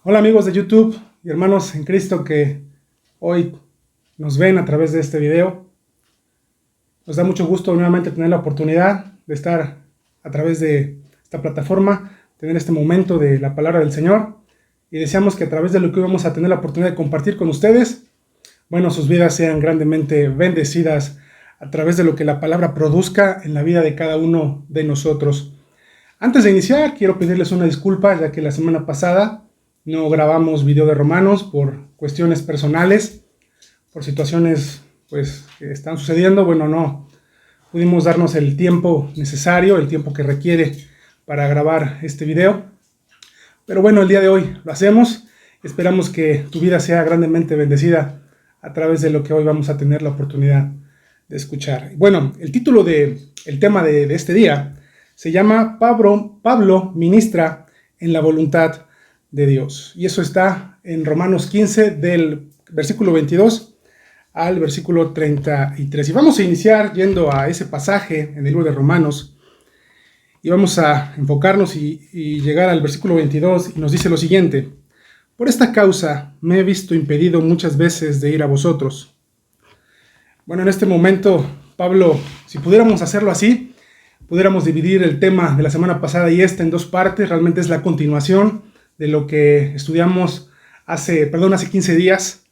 Hola amigos de YouTube y hermanos en Cristo que hoy nos ven a través de este video. Nos da mucho gusto nuevamente tener la oportunidad de estar a través de esta plataforma, tener este momento de la palabra del Señor, y deseamos que a través de lo que hoy vamos a tener la oportunidad de compartir con ustedes, bueno, sus vidas sean grandemente bendecidas a través de lo que la palabra produzca en la vida de cada uno de nosotros. Antes de iniciar, quiero pedirles una disculpa, ya que la semana pasada no grabamos video de Romanos por cuestiones personales, por situaciones pues que están sucediendo. Bueno, no pudimos darnos el tiempo necesario, el tiempo que requiere para grabar este video. Pero bueno, el día de hoy lo hacemos. Esperamos que tu vida sea grandemente bendecida a través de lo que hoy vamos a tener la oportunidad de escuchar. Bueno, el título del tema de este día se llama Pablo ministra en la voluntad de Dios. Y eso está en Romanos 15, del versículo 22 al versículo 33. Y vamos a iniciar yendo a ese pasaje en el libro de Romanos. Y vamos a enfocarnos y llegar al versículo 22, y nos dice lo siguiente: por esta causa me he visto impedido muchas veces de ir a vosotros. Bueno, en este momento, Pablo, si pudiéramos hacerlo así, pudiéramos dividir el tema de la semana pasada y en dos partes. Realmente es la continuación de lo que estudiamos hace 15 días.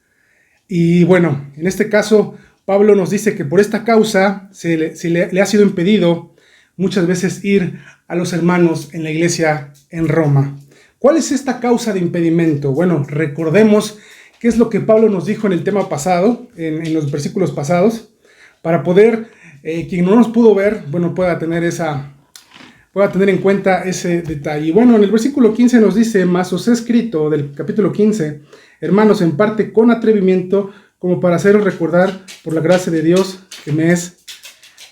Y bueno, en este caso, Pablo nos dice que por esta causa le ha sido impedido muchas veces ir a los hermanos en la iglesia en Roma. ¿Cuál es esta causa de impedimento? Bueno, recordemos qué es lo que Pablo nos dijo en el tema pasado, en los versículos pasados, para poder, quien no nos pudo ver, bueno, pueda tener en cuenta ese detalle. Y bueno, en el versículo 15 nos dice: mas os he escrito, del capítulo 15, hermanos, en parte con atrevimiento, como para haceros recordar por la gracia de Dios que me es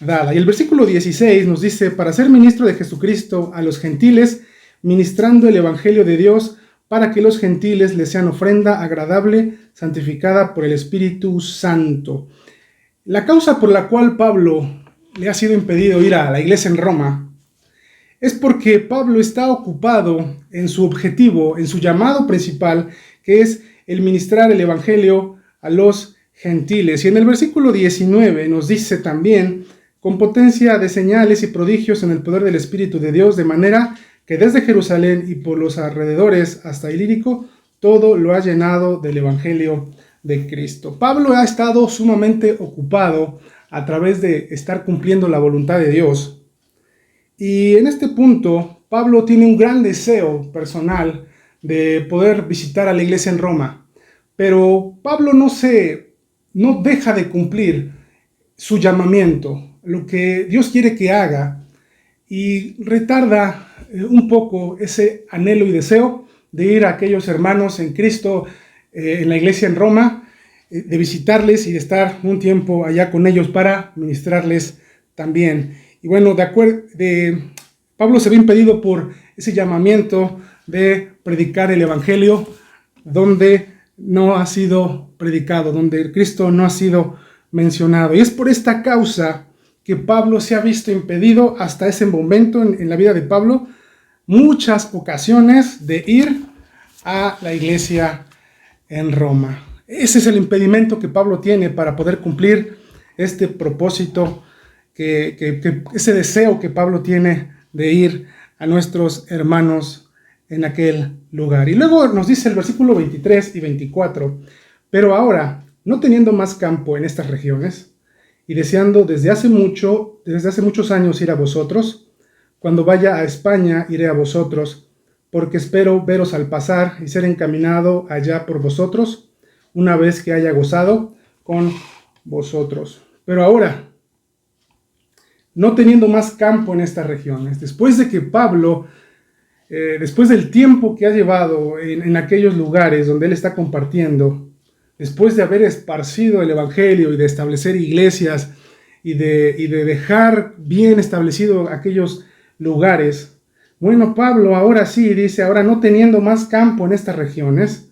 dada. Y el versículo 16 nos dice: para ser ministro de Jesucristo a los gentiles, ministrando el evangelio de Dios, para que los gentiles les sean ofrenda agradable, santificada por el Espíritu Santo. La causa por la cual Pablo le ha sido impedido ir a la iglesia en Roma es porque Pablo está ocupado en su objetivo, en su llamado principal, que es el ministrar el evangelio a los gentiles. Y en el versículo 19 nos dice también: con potencia de señales y prodigios en el poder del Espíritu de Dios, de manera que desde Jerusalén y por los alrededores hasta Ilírico, todo lo ha llenado del evangelio de Cristo. Pablo ha estado sumamente ocupado a través de estar cumpliendo la voluntad de Dios. Y en este punto, Pablo tiene un gran deseo personal de poder visitar a la iglesia en Roma. Pero Pablo no deja de cumplir su llamamiento, lo que Dios quiere que haga, y retarda un poco ese anhelo y deseo de ir a aquellos hermanos en Cristo en la iglesia en Roma, de visitarles y de estar un tiempo allá con ellos para ministrarles también. Y bueno, Pablo se ve impedido por ese llamamiento de predicar el evangelio donde no ha sido predicado, donde Cristo no ha sido mencionado. Y es por esta causa que Pablo se ha visto impedido hasta ese momento en la vida de Pablo muchas ocasiones de ir a la iglesia en Roma. Ese es el impedimento que Pablo tiene para poder cumplir este propósito, ese deseo que Pablo tiene de ir a nuestros hermanos en aquel lugar. Y luego nos dice el versículo 23 y 24: pero ahora, no teniendo más campo en estas regiones, y deseando desde hace muchos años ir a vosotros, cuando vaya a España iré a vosotros, porque espero veros al pasar y ser encaminado allá por vosotros, una vez que haya gozado con vosotros. Pero ahora, no teniendo más campo en estas regiones, después de que Pablo, después del tiempo que ha llevado en aquellos lugares donde él está compartiendo, después de haber esparcido el evangelio y de establecer iglesias y de dejar bien establecido aquellos lugares, bueno, Pablo ahora sí dice: ahora no teniendo más campo en estas regiones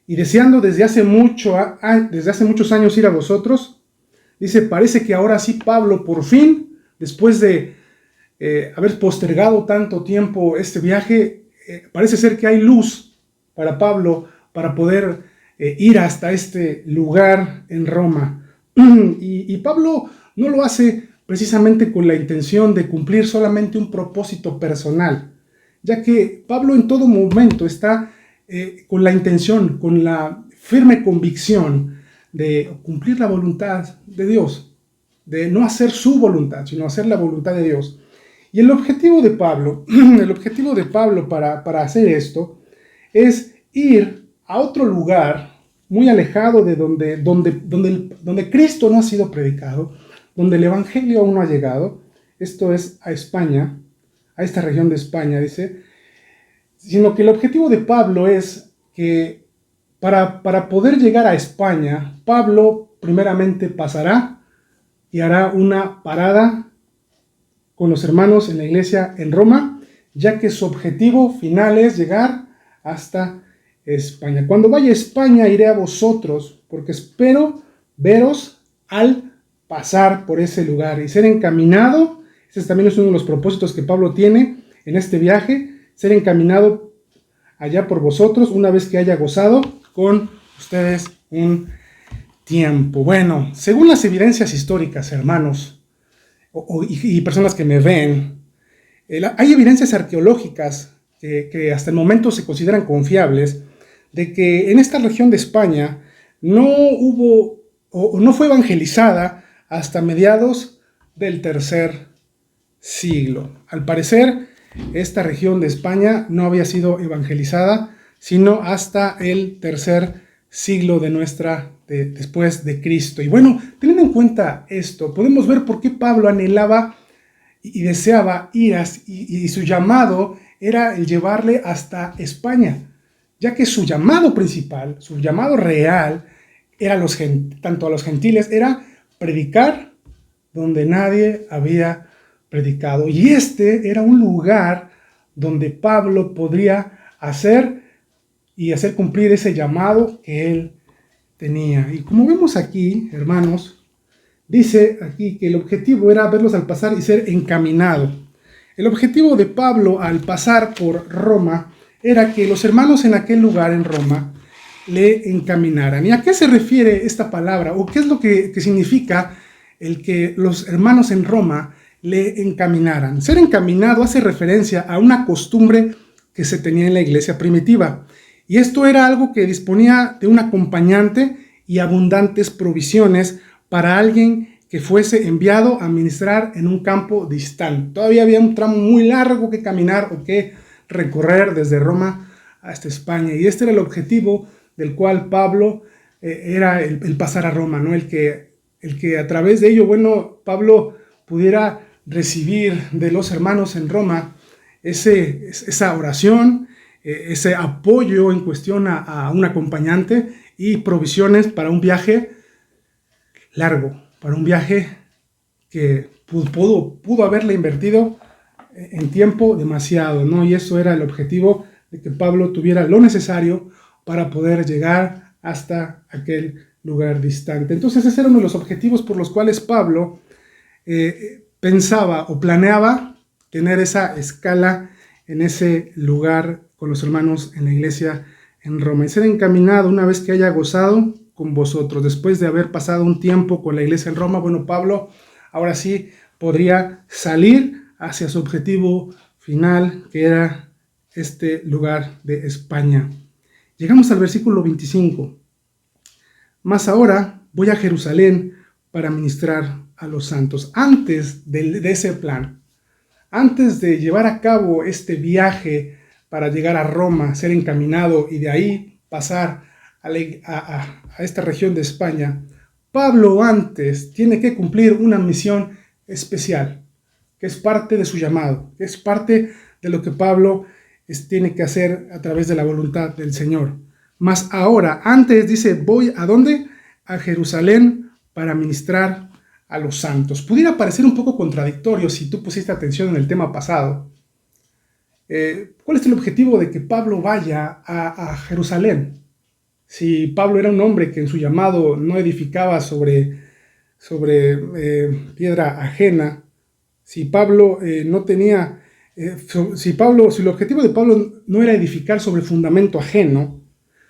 y deseando desde hace muchos años ir a vosotros, dice, parece que ahora sí Pablo por fin, después de haber postergado tanto tiempo este viaje, parece ser que hay luz para Pablo para poder ir hasta este lugar en Roma. Y Pablo no lo hace precisamente con la intención de cumplir solamente un propósito personal, ya que Pablo en todo momento está con la intención, con la firme convicción de cumplir la voluntad de Dios, de no hacer su voluntad, sino hacer la voluntad de Dios. Y el objetivo de Pablo, para hacer esto es ir a otro lugar muy alejado de donde Cristo no ha sido predicado, donde el Evangelio aún no ha llegado. Esto es a España, a esta región de España, dice, sino que el objetivo de Pablo es que para poder llegar a España, Pablo primeramente pasará y hará una parada con los hermanos en la iglesia en Roma, ya que su objetivo final es llegar hasta España. Cuando vaya a España iré a vosotros, porque espero veros al pasar por ese lugar y ser encaminado. Ese también es uno de los propósitos que Pablo tiene en este viaje, ser encaminado allá por vosotros una vez que haya gozado con ustedes un tiempo. Bueno, según las evidencias históricas, hermanos, y personas que me ven, hay evidencias arqueológicas que hasta el momento se consideran confiables de que en esta región de España no hubo o no fue evangelizada hasta mediados del tercer siglo. Al parecer, esta región de España no había sido evangelizada sino hasta el tercer siglo después de Cristo. Y bueno, teniendo en cuenta esto, podemos ver por qué Pablo anhelaba y deseaba ir y su llamado era el llevarle hasta España, ya que su llamado principal, su llamado real, era tanto a los gentiles, era predicar donde nadie había predicado. Y este era un lugar donde Pablo podría hacer cumplir ese llamado que él tenía. Y como vemos aquí, hermanos, dice aquí que el objetivo era verlos al pasar y ser encaminado. El objetivo de Pablo al pasar por Roma era que los hermanos en aquel lugar en Roma le encaminaran. ¿Y a qué se refiere esta palabra? ¿O qué es lo que significa el que los hermanos en Roma le encaminaran? Ser encaminado hace referencia a una costumbre que se tenía en la iglesia primitiva. Y esto era algo que disponía de un acompañante y abundantes provisiones para alguien que fuese enviado a ministrar en un campo distante. Todavía había un tramo muy largo que caminar o que recorrer desde Roma hasta España. Y este era el objetivo del cual Pablo era el pasar a Roma, ¿no? El que a través de ello, bueno, Pablo pudiera recibir de los hermanos en Roma esa oración, ese apoyo en cuestión a un acompañante y provisiones para un viaje largo, para un viaje que pudo haberle invertido en tiempo demasiado, ¿no? Y eso era el objetivo de que Pablo tuviera lo necesario para poder llegar hasta aquel lugar distante. Entonces ese era uno de los objetivos por los cuales Pablo pensaba o planeaba tener esa escala en ese lugar con los hermanos en la iglesia en Roma y ser encaminado una vez que haya gozado con vosotros. Después de haber pasado un tiempo con la iglesia en Roma, bueno, Pablo ahora sí podría salir hacia su objetivo final, que era este lugar de España. Llegamos al versículo 25. Mas ahora voy a Jerusalén para ministrar a los santos. Antes de ese plan, antes de llevar a cabo este viaje para llegar a Roma, ser encaminado y de ahí pasar a esta región de España, Pablo antes tiene que cumplir una misión especial, que es parte de su llamado, que es parte de lo que Pablo tiene que hacer a través de la voluntad del Señor. Mas ahora, antes dice, voy ¿a dónde? A Jerusalén para ministrar a los santos. Pudiera parecer un poco contradictorio si tú pusiste atención en el tema pasado. ¿Cuál es el objetivo de que Pablo vaya a Jerusalén? Si Pablo era un hombre que en su llamado no edificaba sobre piedra ajena, si Pablo no tenía Si el objetivo de Pablo no era edificar sobre fundamento ajeno,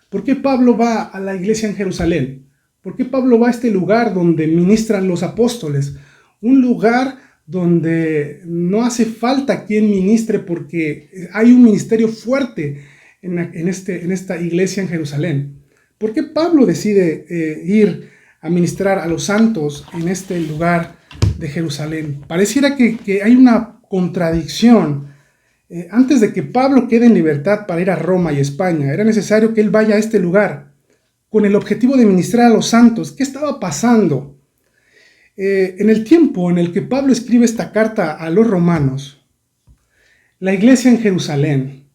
¿por qué Pablo va a la iglesia en Jerusalén? ¿Por qué Pablo va a este lugar donde ministran los apóstoles? Un lugar donde no hace falta quien ministre porque hay un ministerio fuerte en esta iglesia en Jerusalén. ¿Por qué Pablo decide ir a ministrar a los santos en este lugar de Jerusalén? Pareciera que hay una contradicción. Antes de que Pablo quede en libertad para ir a Roma y España, era necesario que él vaya a este lugar con el objetivo de ministrar a los santos. ¿Qué estaba pasando? En el tiempo en el que Pablo escribe esta carta a los romanos, la iglesia en Jerusalén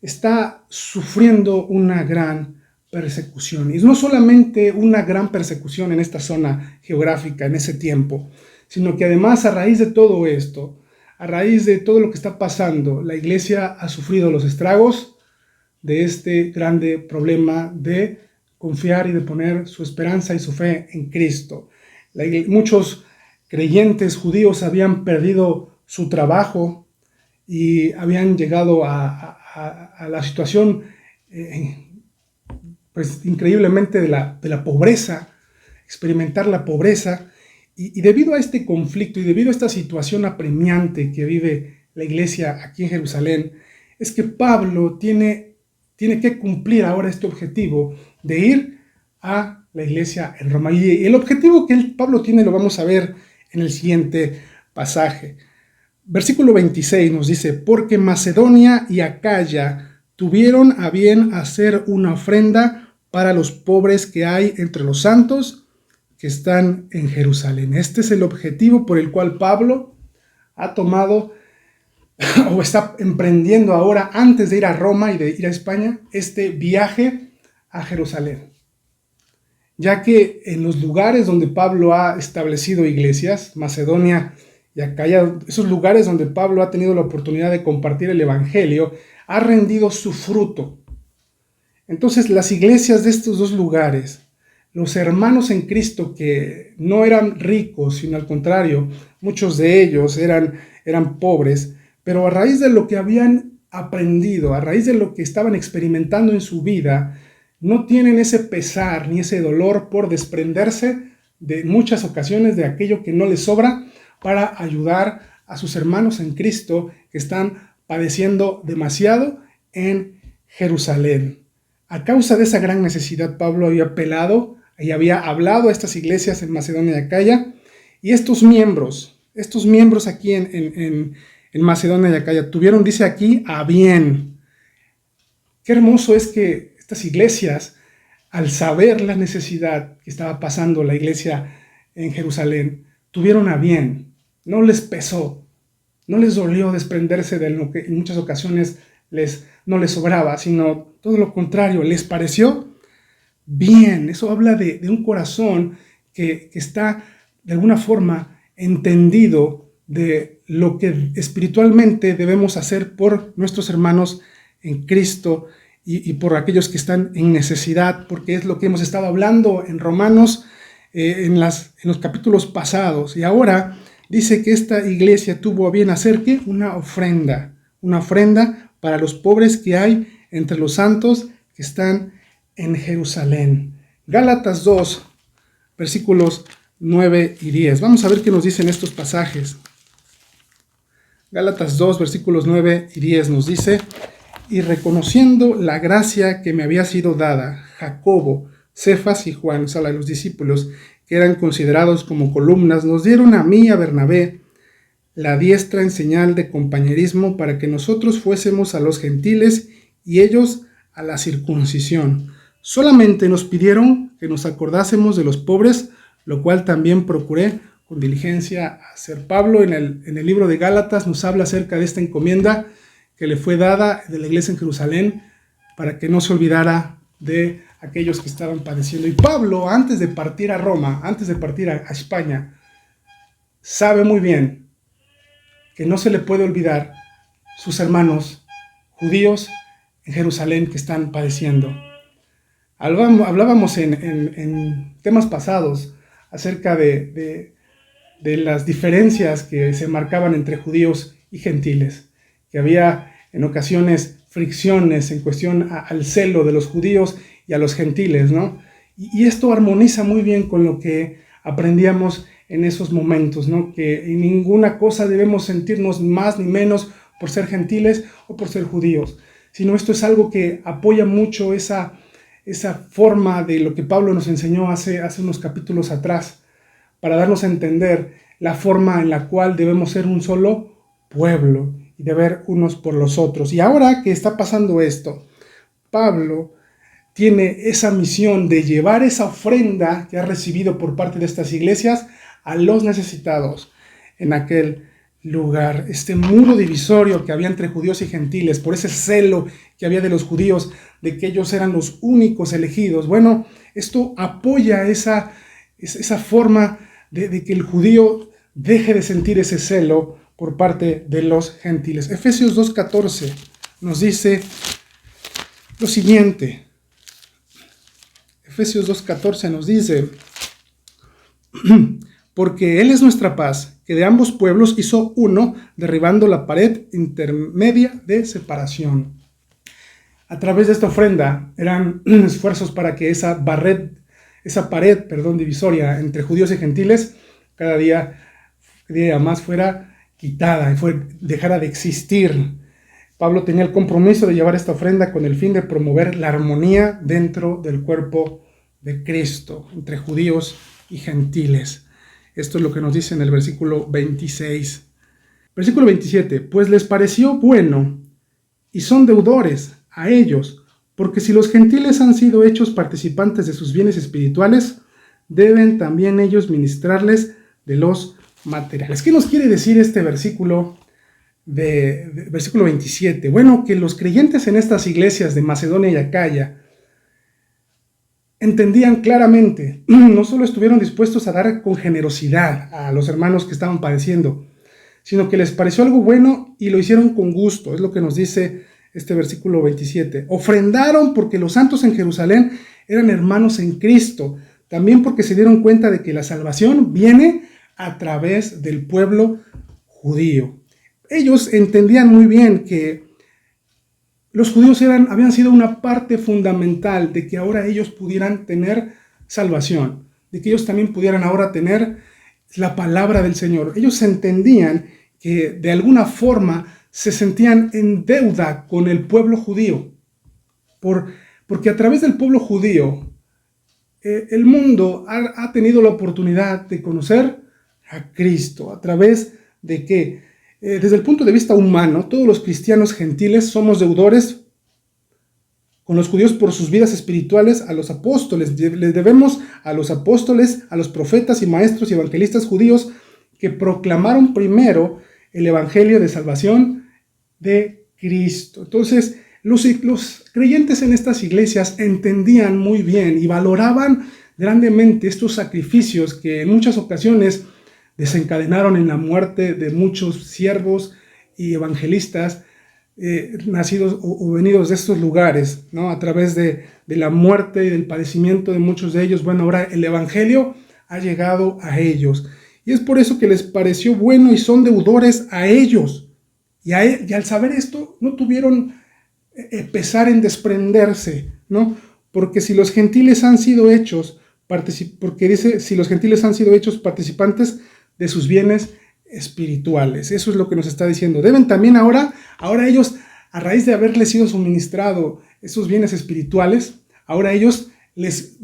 está sufriendo una gran persecución. Y no solamente una gran persecución en esta zona geográfica en ese tiempo, sino que además a raíz de todo esto, a raíz de todo lo que está pasando, la iglesia ha sufrido los estragos de este grande problema de confiar y de poner su esperanza y su fe en Cristo. Muchos creyentes judíos habían perdido su trabajo y habían llegado a la situación pues increíblemente de la pobreza, experimentar la pobreza. Y debido a este conflicto y debido a esta situación apremiante que vive la iglesia aquí en Jerusalén, es que Pablo tiene que cumplir ahora este objetivo de ir a la iglesia en Roma. Y el objetivo que Pablo tiene lo vamos a ver en el siguiente pasaje. Versículo 26 nos dice: porque Macedonia y Acaya tuvieron a bien hacer una ofrenda para los pobres que hay entre los santos que están en Jerusalén. Este es el objetivo por el cual Pablo ha tomado o está emprendiendo ahora, antes de ir a Roma y de ir a España, este viaje a Jerusalén. Ya que en los lugares donde Pablo ha establecido iglesias, Macedonia y Acaya, esos lugares donde Pablo ha tenido la oportunidad de compartir el evangelio, ha rendido su fruto. Entonces las iglesias de estos dos lugares, los hermanos en Cristo que no eran ricos, sino al contrario, muchos de ellos eran pobres, pero a raíz de lo que habían aprendido, a raíz de lo que estaban experimentando en su vida, no tienen ese pesar ni ese dolor por desprenderse de muchas ocasiones de aquello que no les sobra para ayudar a sus hermanos en Cristo que están padeciendo demasiado en Jerusalén. A causa de esa gran necesidad, Pablo había apelado y había hablado a estas iglesias en Macedonia y Acaya, y estos miembros aquí en Macedonia y Acaya tuvieron, dice aquí, a bien. Qué hermoso es que estas iglesias, al saber la necesidad que estaba pasando la iglesia en Jerusalén, tuvieron a bien, no les pesó, no les dolió desprenderse de lo que en muchas ocasiones no les sobraba, sino todo lo contrario, les pareció bien. Eso habla de un corazón que está de alguna forma entendido de lo que espiritualmente debemos hacer por nuestros hermanos en Cristo y por aquellos que están en necesidad, porque es lo que hemos estado hablando en Romanos en los capítulos pasados. Y ahora dice que esta iglesia tuvo a bien hacer ¿qué? Una ofrenda para los pobres que hay entre los santos que están en Jerusalén. Gálatas 2, versículos 9 y 10. Vamos a ver qué nos dicen estos pasajes. Gálatas 2, versículos 9 y 10 nos dice: y reconociendo la gracia que me había sido dada, Jacobo, Cefas y Juan, los discípulos que eran considerados como columnas, nos dieron a mí y a Bernabé la diestra en señal de compañerismo para que nosotros fuésemos a los gentiles y ellos a la circuncisión. Solamente nos pidieron que nos acordásemos de los pobres, lo cual también procuré con diligencia hacer. Pablo en el libro de Gálatas nos habla acerca de esta encomienda que le fue dada de la iglesia en Jerusalén para que no se olvidara de aquellos que estaban padeciendo. Y Pablo, antes de partir a Roma, antes de partir a España, sabe muy bien que no se le puede olvidar sus hermanos judíos en Jerusalén que están padeciendo. Hablábamos en temas pasados acerca de las diferencias que se marcaban entre judíos y gentiles. que había en ocasiones fricciones en cuestión al celo de los judíos y a los gentiles, ¿no? Y esto armoniza muy bien con lo que aprendíamos en esos momentos, ¿no? Que en ninguna cosa debemos sentirnos más ni menos por ser gentiles o por ser judíos, sino esto es algo que apoya mucho esa forma de lo que Pablo nos enseñó hace unos capítulos atrás, para darnos a entender la forma en la cual debemos ser un solo pueblo y de ver unos por los otros. Y ahora que está pasando esto, Pablo tiene esa misión de llevar esa ofrenda que ha recibido por parte de estas iglesias a los necesitados en aquel lugar. Este muro divisorio que había entre judíos y gentiles, por ese celo que había de los judíos, de que ellos eran los únicos elegidos. Bueno, esto apoya esa forma de que el judío deje de sentir ese celo por parte de los gentiles. Efesios 2:14 nos dice lo siguiente. Efesios 2:14 nos dice: porque Él es nuestra paz, que de ambos pueblos hizo uno, derribando la pared intermedia de separación. A través de esta ofrenda eran esfuerzos para que esa pared divisoria entre judíos y gentiles cada día más fuera quitada y dejara de existir. Pablo tenía el compromiso de llevar esta ofrenda con el fin de promover la armonía dentro del cuerpo de Cristo, entre judíos y gentiles. Esto es lo que nos dice en el versículo 26. Versículo 27. Pues les pareció bueno y son deudores a ellos, porque si los gentiles han sido hechos participantes de sus bienes espirituales, deben también ellos ministrarles de los materiales. ¿Qué nos quiere decir este versículo versículo 27? Bueno, que los creyentes en estas iglesias de Macedonia y Acaya entendían claramente, no solo estuvieron dispuestos a dar con generosidad a los hermanos que estaban padeciendo, sino que les pareció algo bueno y lo hicieron con gusto. Es lo que nos dice este versículo 27. Ofrendaron porque los santos en Jerusalén eran hermanos en Cristo, también porque se dieron cuenta de que la salvación viene a través del pueblo judío. Ellos entendían muy bien que los judíos habían sido una parte fundamental de que ahora ellos pudieran tener salvación, de que ellos también pudieran ahora tener la palabra del Señor. Ellos entendían que de alguna forma se sentían en deuda con el pueblo judío, porque a través del pueblo judío el mundo ha tenido la oportunidad de conocer a Cristo, a través de que desde el punto de vista humano, todos los cristianos gentiles somos deudores con los judíos por sus vidas espirituales a los apóstoles. Les debemos a los apóstoles, a los profetas y maestros y evangelistas judíos que proclamaron primero el evangelio de salvación de Cristo. Entonces, los creyentes en estas iglesias entendían muy bien y valoraban grandemente estos sacrificios que en muchas ocasiones desencadenaron en la muerte de muchos siervos y evangelistas nacidos o venidos de estos lugares, ¿no? A través de la muerte y del padecimiento de muchos de ellos. Bueno, ahora el evangelio ha llegado a ellos. Y es por eso que les pareció bueno y son deudores a ellos. Y al saber esto, no tuvieron pesar en desprenderse, ¿no? Porque si los gentiles han sido hechos, si los gentiles han sido hechos participantes de sus bienes espirituales. Eso es lo que nos está diciendo. Deben también ahora ellos, a raíz de haberles sido suministrado esos bienes espirituales, ahora ellos les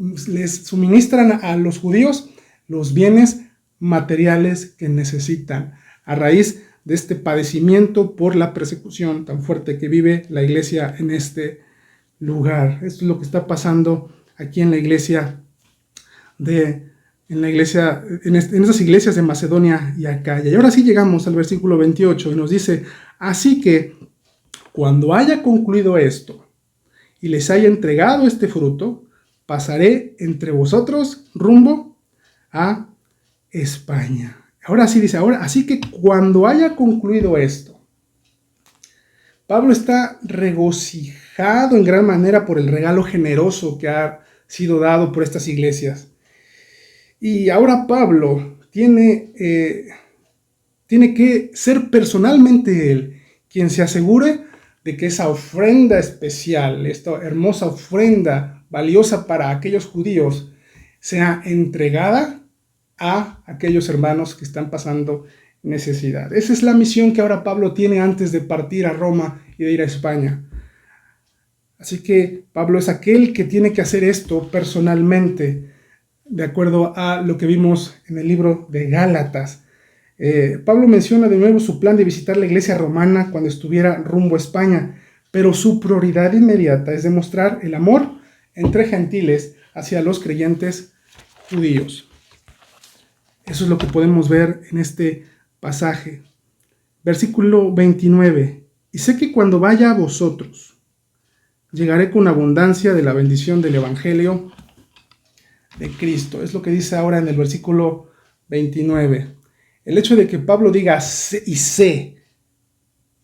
suministran a los judíos los bienes materiales que necesitan, a raíz de este padecimiento por la persecución tan fuerte que vive la iglesia en este lugar. Esto es lo que está pasando aquí en la iglesia en esas iglesias de Macedonia y Acaya. Y ahora sí llegamos al versículo 28 y nos dice: así que cuando haya concluido esto y les haya entregado este fruto, pasaré entre vosotros rumbo a España. Ahora sí dice, así que cuando haya concluido esto, Pablo está regocijado en gran manera por el regalo generoso que ha sido dado por estas iglesias. Y ahora Pablo tiene que ser personalmente él quien se asegure de que esa ofrenda especial, esta hermosa ofrenda valiosa para aquellos judíos, sea entregada a aquellos hermanos que están pasando necesidad. Esa es la misión que ahora Pablo tiene antes de partir a Roma y de ir a España. Así que Pablo es aquel que tiene que hacer esto personalmente, de acuerdo a lo que vimos en el libro de Gálatas. Pablo menciona de nuevo su plan de visitar la iglesia romana cuando estuviera rumbo a España, pero su prioridad inmediata es demostrar el amor entre gentiles hacia los creyentes judíos. Eso es lo que podemos ver en este pasaje. Versículo 29. Y sé que cuando vaya a vosotros, llegaré con abundancia de la bendición del Evangelio de Cristo. Es lo que dice ahora en el versículo 29. El hecho de que Pablo diga y sé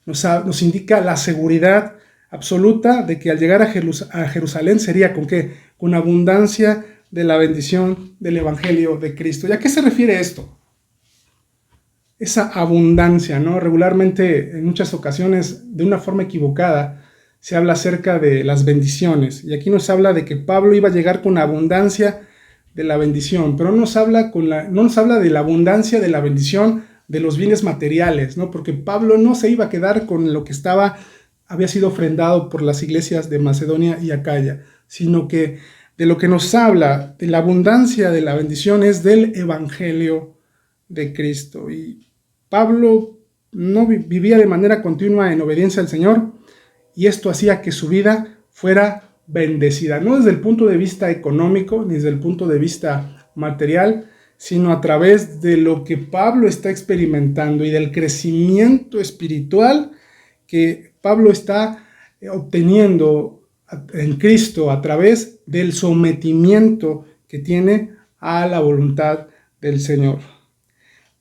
nos indica la seguridad absoluta de que al llegar a Jerusalén sería ¿con qué? Con abundancia de la bendición del Evangelio de Cristo. ¿Y a qué se refiere esto? Esa abundancia, ¿no? Regularmente, en muchas ocasiones, de una forma equivocada, se habla acerca de las bendiciones. Y aquí nos habla de que Pablo iba a llegar con abundancia de la bendición, pero no nos habla de la abundancia de la bendición de los bienes materiales, ¿no? Porque Pablo no se iba a quedar con lo que había sido ofrendado por las iglesias de Macedonia y Acaya, sino que de lo que nos habla de la abundancia de la bendición es del Evangelio de Cristo. Y Pablo no vivía de manera continua en obediencia al Señor, y esto hacía que su vida fuera bendecida, no desde el punto de vista económico, ni desde el punto de vista material, sino a través de lo que Pablo está experimentando y del crecimiento espiritual que Pablo está obteniendo en Cristo a través del sometimiento que tiene a la voluntad del Señor.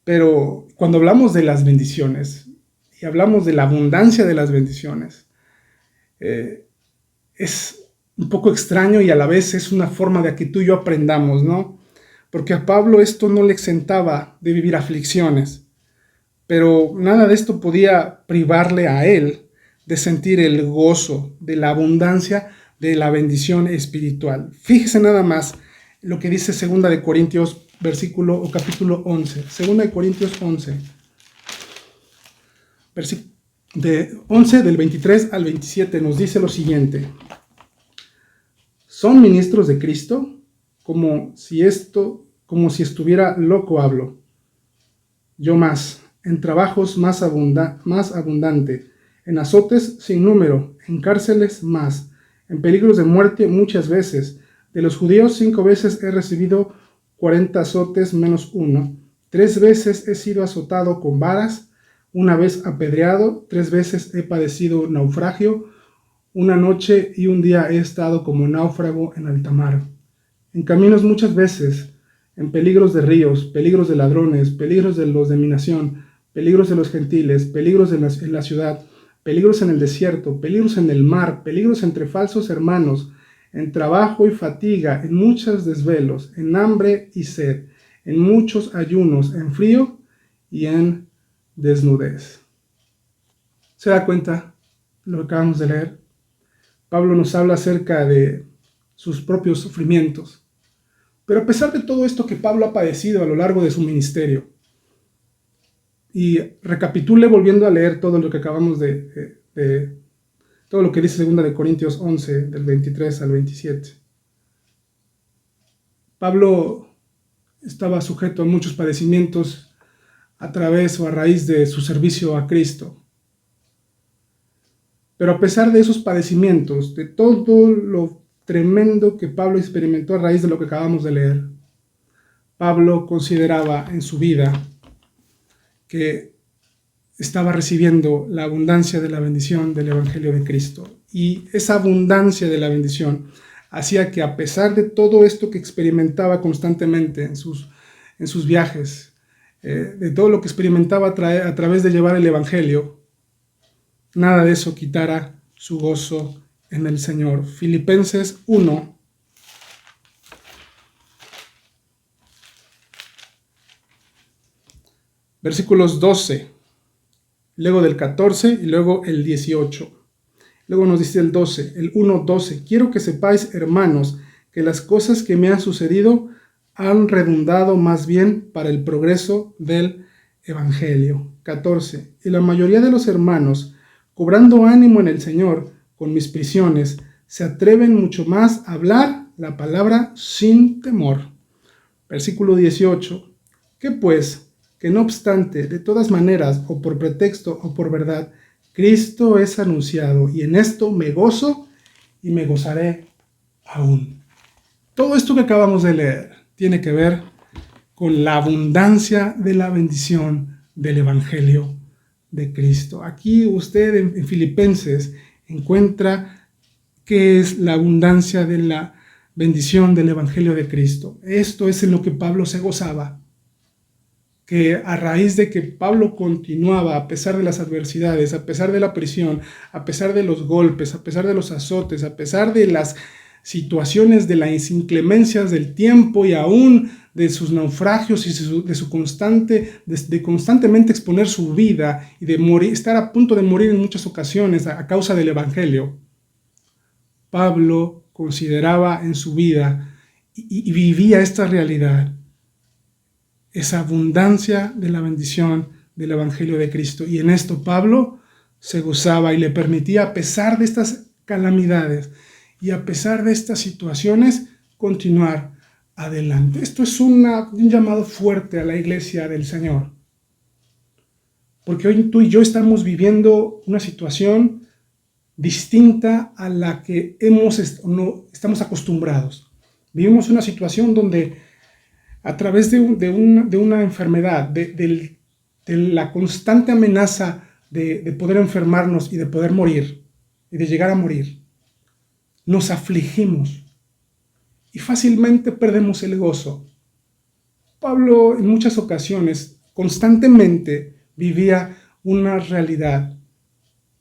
Pero cuando hablamos de las bendiciones y hablamos de la abundancia de las bendiciones, es un poco extraño y a la vez es una forma de que tú y yo aprendamos, ¿no? Porque a Pablo esto no le exentaba de vivir aflicciones, pero nada de esto podía privarle a él de sentir el gozo de la abundancia de la bendición espiritual. Fíjese nada más lo que dice 2 de Corintios capítulo 11. 2 de Corintios 11. De 11 del 23 al 27 nos dice lo siguiente: ¿son ministros de Cristo? Como si estuviera loco hablo. Yo más, en trabajos más abundante, en azotes sin número, en cárceles más, en peligros de muerte muchas veces. De los judíos 5 veces he recibido 40 azotes menos 1. 3 veces he sido azotado con varas, 1 vez apedreado, 3 veces he padecido naufragio, 1 noche y 1 día he estado como náufrago en alta mar. En caminos muchas veces, en peligros de ríos, peligros de ladrones, peligros de los de mi nación, peligros de los gentiles, peligros en la ciudad, peligros en el desierto, peligros en el mar, peligros entre falsos hermanos, en trabajo y fatiga, en muchos desvelos, en hambre y sed, en muchos ayunos, en frío y en desnudez. ¿Se da cuenta lo que acabamos de leer? Pablo nos habla acerca de sus propios sufrimientos. Pero a pesar de todo esto que Pablo ha padecido a lo largo de su ministerio, y recapitule volviendo a leer todo lo que acabamos todo lo que dice 2 de Corintios 11, del 23 al 27. Pablo estaba sujeto a muchos padecimientos a través o a raíz de su servicio a Cristo. Pero a pesar de esos padecimientos, de todo lo tremendo que Pablo experimentó a raíz de lo que acabamos de leer, Pablo consideraba en su vida que estaba recibiendo la abundancia de la bendición del Evangelio de Cristo. Y esa abundancia de la bendición hacía que, a pesar de todo esto que experimentaba constantemente en sus viajes, de todo lo que experimentaba a través de llevar el Evangelio, nada de eso quitara su gozo en el Señor. Filipenses 1, versículos 12 luego del 14 y luego el 18. Luego nos dice el 12, el 1:12. Quiero que sepáis, hermanos, que las cosas que me han sucedido han redundado más bien para el progreso del Evangelio. 14. Y la mayoría de los hermanos, cobrando ánimo en el Señor con mis prisiones, se atreven mucho más a hablar la palabra sin temor. Versículo 18. ¿Qué pues? Que no obstante, de todas maneras, o por pretexto o por verdad, Cristo es anunciado, y en esto me gozo y me gozaré aún. Todo esto que acabamos de leer tiene que ver con la abundancia de la bendición del Evangelio de Cristo. Aquí usted en Filipenses encuentra qué es la abundancia de la bendición del Evangelio de Cristo. Esto es en lo que Pablo se gozaba, que a raíz de que Pablo continuaba, a pesar de las adversidades, a pesar de la prisión, a pesar de los golpes, a pesar de los azotes, a pesar de las situaciones de las inclemencias del tiempo y aún de sus naufragios y de constantemente exponer su vida y de morir, estar a punto de morir en muchas ocasiones a causa del Evangelio, Pablo consideraba en su vida y vivía esta realidad, esa abundancia de la bendición del Evangelio de Cristo. Y en esto Pablo se gozaba y le permitía, a pesar de estas calamidades y a pesar de estas situaciones, continuar adelante. Esto es un llamado fuerte a la iglesia del Señor, porque hoy tú y yo estamos viviendo una situación distinta a la que estamos acostumbrados. Vivimos una situación donde a través de una enfermedad, de la constante amenaza de poder enfermarnos y de poder morir, y de llegar a morir, nos afligimos y fácilmente perdemos el gozo. Pablo en muchas ocasiones constantemente vivía una realidad.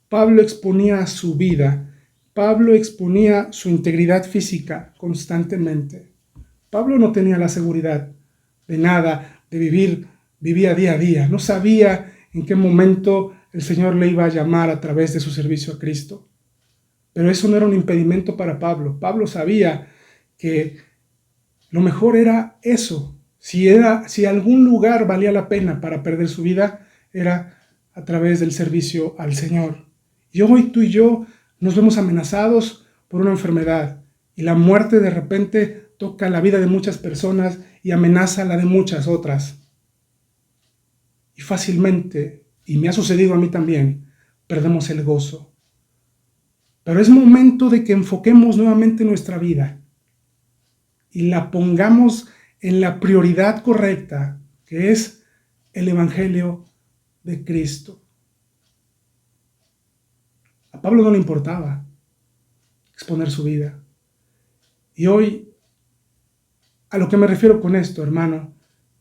Pablo exponía su vida, Pablo exponía su integridad física constantemente. Pablo no tenía la seguridad de nada, vivía día a día, no sabía en qué momento el Señor le iba a llamar a través de su servicio a Cristo. Pero eso no era un impedimento para Pablo. Pablo sabía que lo mejor era eso. Si algún lugar valía la pena para perder su vida, era a través del servicio al Señor. Y hoy tú y yo nos vemos amenazados por una enfermedad y la muerte de repente toca la vida de muchas personas y amenaza la de muchas otras. Y fácilmente, y me ha sucedido a mí también, perdemos el gozo. Pero es momento de que enfoquemos nuevamente nuestra vida y la pongamos en la prioridad correcta, que es el Evangelio de Cristo. A Pablo no le importaba exponer su vida. Y hoy, a lo que me refiero con esto, hermano,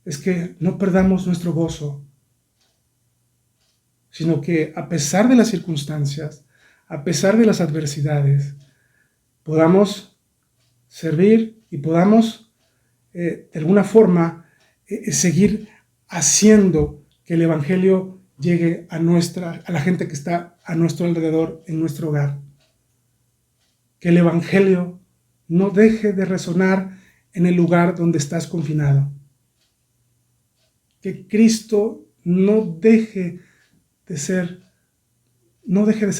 es que no perdamos nuestro gozo, sino que a pesar de las circunstancias, a pesar de las adversidades, podamos servir y podamos de alguna forma seguir haciendo que el Evangelio llegue a la gente que está a nuestro alrededor, en nuestro hogar. Que el Evangelio no deje de resonar en el lugar donde estás confinado. Que Cristo no deje de ser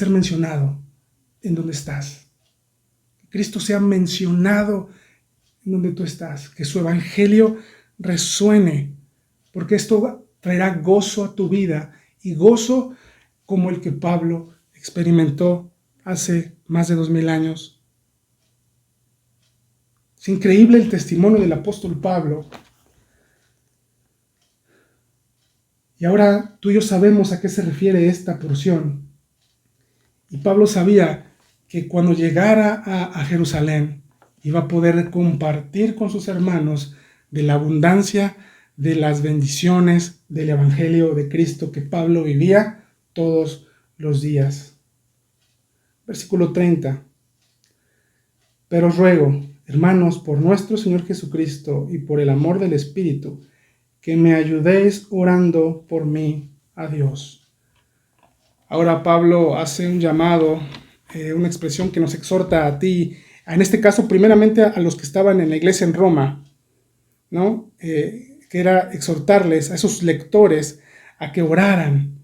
mencionado en donde estás. Que Cristo sea mencionado en donde tú estás. Que su Evangelio resuene, porque esto traerá gozo a tu vida, y gozo como el que Pablo experimentó hace más de 2000 años. Es increíble el testimonio del apóstol Pablo. Y ahora tú y yo sabemos a qué se refiere esta porción. Y Pablo sabía que cuando llegara a Jerusalén iba a poder compartir con sus hermanos de la abundancia de las bendiciones del Evangelio de Cristo que Pablo vivía todos los días. Versículo 30. Pero os ruego, hermanos, por nuestro Señor Jesucristo y por el amor del Espíritu, que me ayudéis orando por mí a Dios. Ahora Pablo hace un llamado, una expresión que nos exhorta a ti, en este caso primeramente a los que estaban en la iglesia en Roma, ¿no? Que era exhortarles a esos lectores a que oraran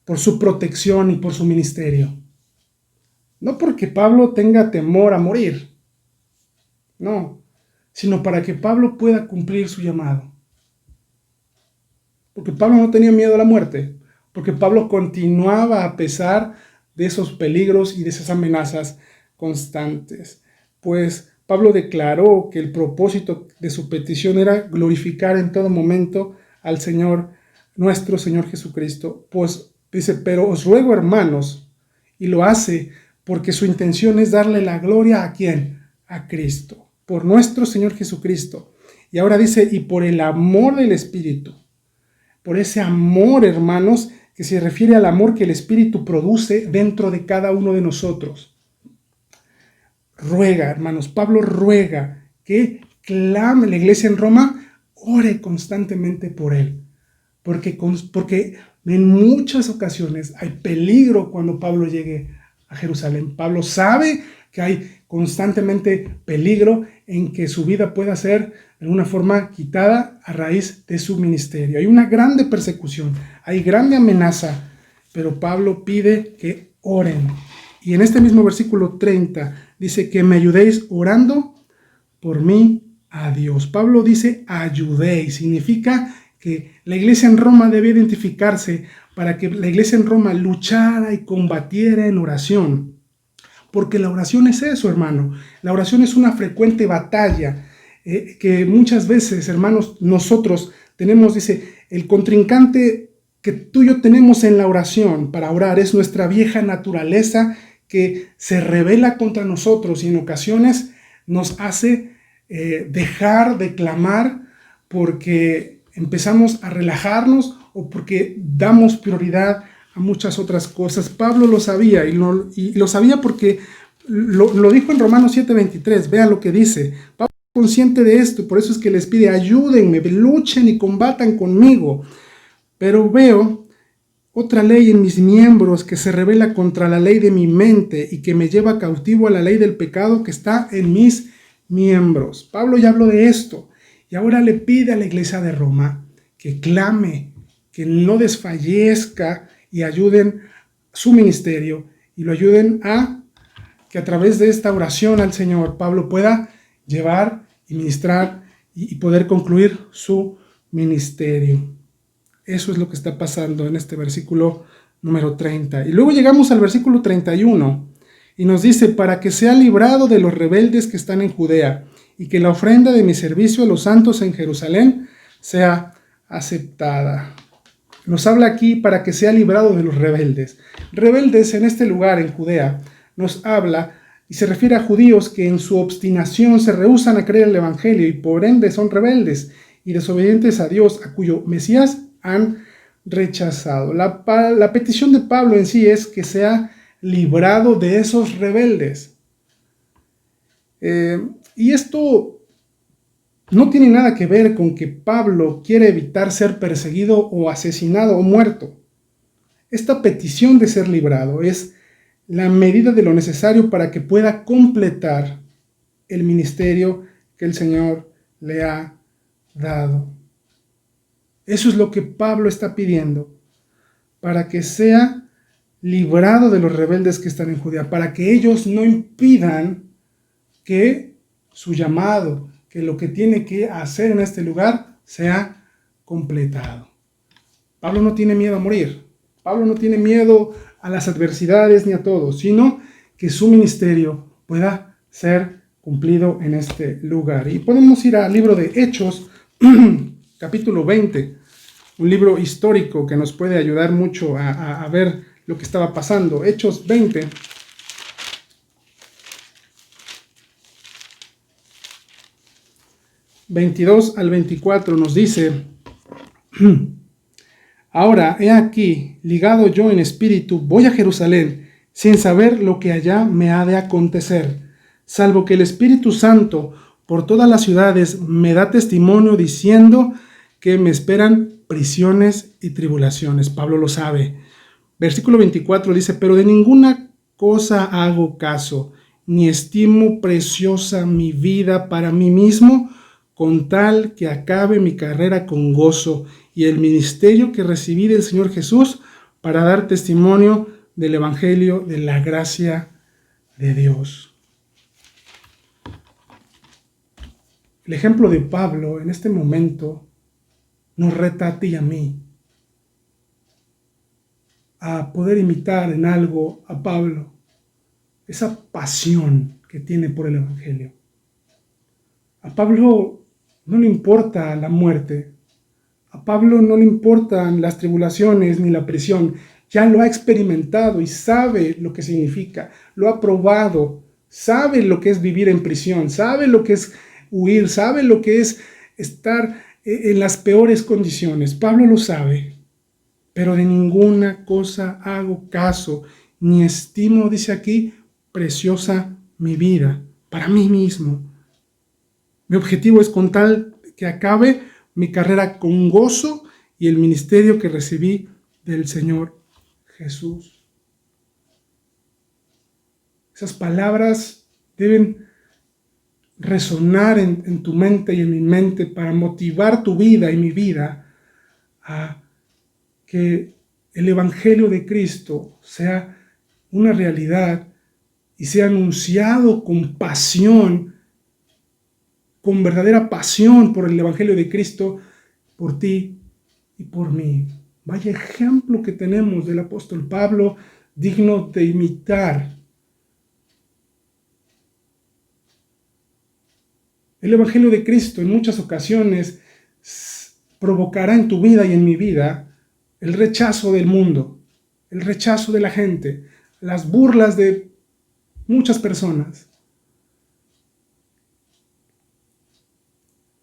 por su protección y por su ministerio. No porque Pablo tenga temor a morir, no, sino para que Pablo pueda cumplir su llamado. Porque Pablo no tenía miedo a la muerte, porque Pablo continuaba a pesar de esos peligros y de esas amenazas constantes. Pues Pablo declaró que el propósito de su petición era glorificar en todo momento al Señor, nuestro Señor Jesucristo. Pues dice, pero os ruego, hermanos, y lo hace porque su intención es darle la gloria ¿a quién? A Cristo, por nuestro Señor Jesucristo. Y ahora dice, y por el amor del Espíritu. Por ese amor, hermanos, que se refiere al amor que el Espíritu produce dentro de cada uno de nosotros. Ruega, hermanos, Pablo ruega que clame la iglesia en Roma, ore constantemente por él. Porque en muchas ocasiones hay peligro cuando Pablo llegue a Jerusalén. Pablo sabe que hay constantemente peligro en que su vida pueda ser de alguna forma quitada a raíz de su ministerio. Hay una grande persecución, hay grande amenaza, pero Pablo pide que oren. Y en este mismo versículo 30 dice que me ayudéis orando por mí a Dios. Pablo dice ayudéis, significa que la iglesia en Roma debe identificarse para que la iglesia en Roma luchara y combatiera en oración. Porque la oración es eso, hermano. La oración es una frecuente batalla que muchas veces, hermanos, nosotros tenemos, dice, el contrincante que tú y yo tenemos en la oración para orar es nuestra vieja naturaleza que se rebela contra nosotros y en ocasiones nos hace dejar de clamar porque empezamos a relajarnos o porque damos prioridad a muchas otras cosas. Pablo lo sabía y lo sabía porque lo dijo en Romanos 7:23. Vean lo que dice. Pablo es consciente de esto y por eso es que les pide ayúdenme, luchen y combatan conmigo. Pero veo otra ley en mis miembros que se rebela contra la ley de mi mente y que me lleva cautivo a la ley del pecado que está en mis miembros. Pablo ya habló de esto y ahora le pide a la iglesia de Roma que clame, que no desfallezca y ayuden su ministerio y lo ayuden a que a través de esta oración al Señor Pablo pueda llevar y ministrar y poder concluir su ministerio. Eso es lo que está pasando en este versículo número 30. Y luego llegamos al versículo 31 y nos dice, para que sea librado de los rebeldes que están en Judea y que la ofrenda de mi servicio a los santos en Jerusalén sea aceptada. Nos habla aquí para que sea librado de los rebeldes. Rebeldes en este lugar, en Judea, nos habla y se refiere a judíos que en su obstinación se rehúsan a creer el evangelio y por ende son rebeldes y desobedientes a Dios, a cuyo Mesías han rechazado. La petición de Pablo en sí es que sea librado de esos rebeldes. Y esto no tiene nada que ver con que Pablo quiere evitar ser perseguido o asesinado o muerto. Esta petición de ser librado es la medida de lo necesario para que pueda completar el ministerio que el Señor le ha dado. Eso es lo que Pablo está pidiendo, para que sea librado de los rebeldes que están en Judea, para que ellos no impidan que su llamado, que lo que tiene que hacer en este lugar sea completado. Pablo no tiene miedo a morir, Pablo no tiene miedo a las adversidades ni a todo, sino que su ministerio pueda ser cumplido en este lugar. Y podemos ir al libro de Hechos, capítulo 20, un libro histórico que nos puede ayudar mucho a ver lo que estaba pasando. Hechos 20. ...22 al 24 nos dice... Ahora, he aquí, ligado yo en espíritu, voy a Jerusalén, sin saber lo que allá me ha de acontecer, salvo que el Espíritu Santo por todas las ciudades me da testimonio diciendo que me esperan prisiones y tribulaciones. Pablo lo sabe. Versículo 24 dice, pero de ninguna cosa hago caso, ni estimo preciosa mi vida para mí mismo, con tal que acabe mi carrera con gozo y el ministerio que recibí del Señor Jesús para dar testimonio del Evangelio de la gracia de Dios. El ejemplo de Pablo en este momento nos reta a ti y a mí a poder imitar en algo a Pablo, esa pasión que tiene por el Evangelio. A Pablo no le importa la muerte, a Pablo no le importan las tribulaciones ni la prisión, ya lo ha experimentado y sabe lo que significa, lo ha probado, sabe lo que es vivir en prisión, sabe lo que es huir, sabe lo que es estar en las peores condiciones. Pablo lo sabe, pero de ninguna cosa hago caso, ni estimo, dice aquí, preciosa mi vida para mí mismo. Mi objetivo es con tal que acabe mi carrera con gozo y el ministerio que recibí del Señor Jesús. Esas palabras deben resonar en tu mente y en mi mente para motivar tu vida y mi vida a que el Evangelio de Cristo sea una realidad y sea anunciado con pasión, con verdadera pasión por el Evangelio de Cristo, por ti y por mí. Vaya ejemplo que tenemos del apóstol Pablo, digno de imitar. El Evangelio de Cristo en muchas ocasiones provocará en tu vida y en mi vida el rechazo del mundo, el rechazo de la gente, las burlas de muchas personas.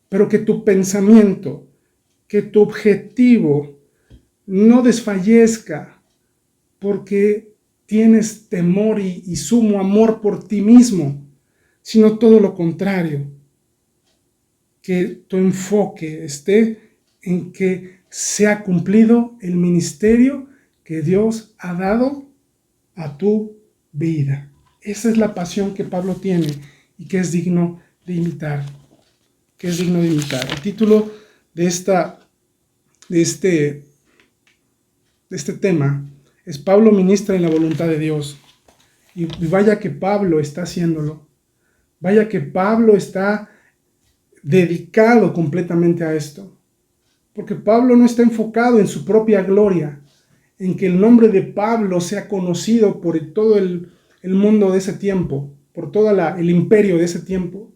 Pero que tu pensamiento, que tu objetivo no desfallezca porque tienes temor y sumo amor por ti mismo, sino todo lo contrario. Que tu enfoque esté en que se ha cumplido el ministerio que Dios ha dado a tu vida. Esa es la pasión que Pablo tiene y que es digno de imitar. El título de este tema es Pablo ministra en la voluntad de Dios. Y vaya que Pablo está haciéndolo. Vaya que Pablo está dedicado completamente a esto. Porque Pablo no está enfocado en su propia gloria, en que el nombre de Pablo sea conocido por todo el mundo de ese tiempo, por todo el imperio de ese tiempo,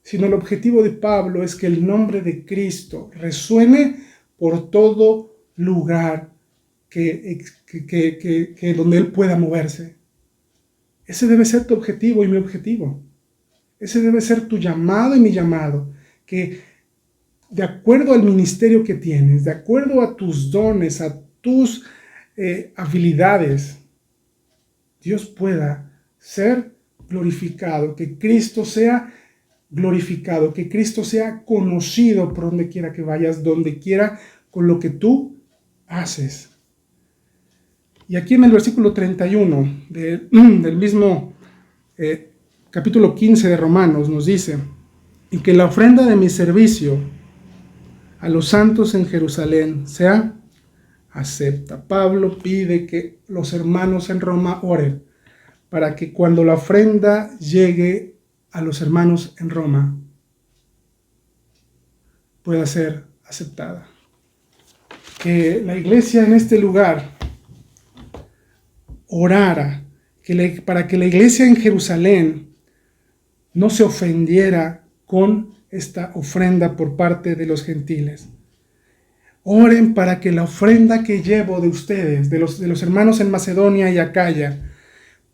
sino el objetivo de Pablo es que el nombre de Cristo resuene por todo lugar que donde él pueda moverse. Ese debe ser tu objetivo y mi objetivo. Ese debe ser tu llamado y mi llamado, que de acuerdo al ministerio que tienes, de acuerdo a tus dones, a tus habilidades, Dios pueda ser glorificado, que Cristo sea glorificado, que Cristo sea conocido por donde quiera que vayas, donde quiera, con lo que tú haces. Y aquí en el versículo 31 del mismo capítulo 15 de Romanos nos dice, y que la ofrenda de mi servicio a los santos en Jerusalén sea acepta. Pablo pide que los hermanos en Roma oren para que cuando la ofrenda llegue a los hermanos en Roma pueda ser aceptada. Que la iglesia en este lugar orara para que la iglesia en Jerusalén no se ofendiera con esta ofrenda por parte de los gentiles. Oren para que la ofrenda que llevo de ustedes, de los hermanos en Macedonia y Acaya,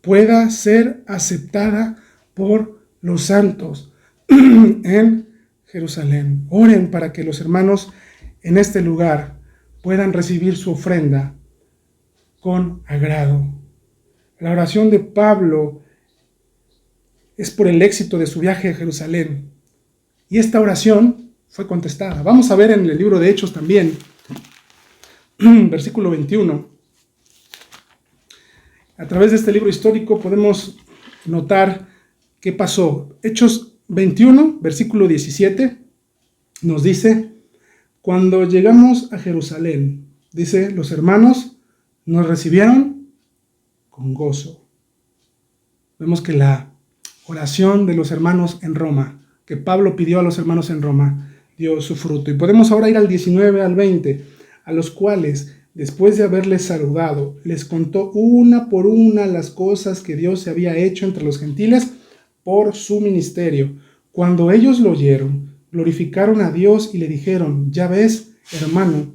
pueda ser aceptada por los santos en Jerusalén. Oren para que los hermanos en este lugar puedan recibir su ofrenda con agrado. La oración de Pablo es por el éxito de su viaje a Jerusalén. Y esta oración fue contestada. Vamos a ver en el libro de Hechos también, versículo 21. A través de este libro histórico podemos notar qué pasó. Hechos 21, versículo 17, nos dice: cuando llegamos a Jerusalén, dice, los hermanos nos recibieron con gozo. Vemos que la oración de los hermanos en Roma, que Pablo pidió a los hermanos en Roma, dio su fruto. Y podemos ahora ir al 19 al 20, a los cuales, después de haberles saludado, les contó una por una las cosas que Dios se había hecho entre los gentiles por su ministerio. Cuando ellos lo oyeron, glorificaron a Dios y le dijeron: ya ves, hermano,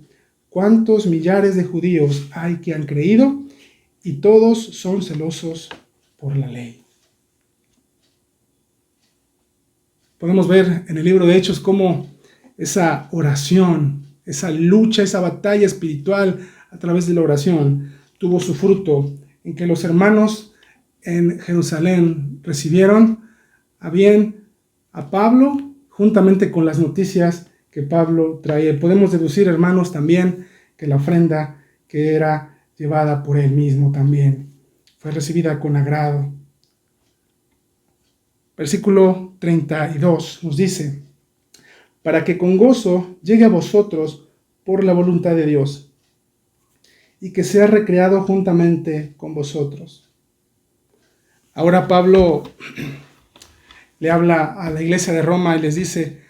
cuántos millares de judíos hay que han creído, y todos son celosos por la ley. Podemos ver en el libro de Hechos cómo esa oración, esa lucha, esa batalla espiritual a través de la oración tuvo su fruto en que los hermanos en Jerusalén recibieron a bien a Pablo juntamente con las noticias que Pablo traía. Podemos deducir, hermanos, también que la ofrenda que era llevada por él mismo también fue recibida con agrado. Versículo 32 nos dice: para que con gozo llegue a vosotros por la voluntad de Dios, y que sea recreado juntamente con vosotros. Ahora Pablo le habla a la iglesia de Roma y les dice,